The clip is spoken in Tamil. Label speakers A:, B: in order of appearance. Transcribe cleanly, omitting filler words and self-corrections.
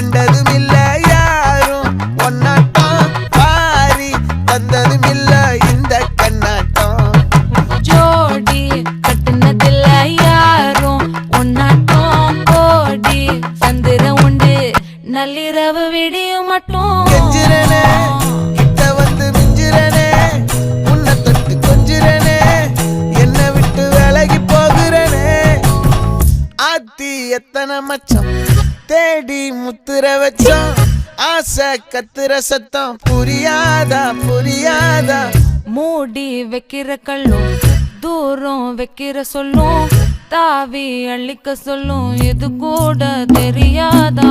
A: கண்டதும் இல்ல யாரும் ஒன்னாட்டம் பாரி தந்ததும் இல்ல இந்த கண்ணாட்டம்
B: ஜோடி கட்டுனதில்ல யாரும் ஒன்னாட்டம் கோடி சந்திர உண்டு நள்ளிரவு விடியும் மட்டும்
A: கெஞ்சிரனே கிட்ட வந்து மிஞ்சிரனே உன்னை தொட்டு கொஞ்சிரனே என்ன விட்டு விலகி போகிறனே ஆத்தி எத்தனை மச்சம் தேடி முத்துற வச்சோம் ஆசை கத்துற சத்தம் புரியாதா புரியாதா
B: மூடி வைக்கிற கல்லும் தூரம் வைக்கிற சொல்லும் தாவி அள்ளிக்க சொல்லும் இது கூட தெரியாதா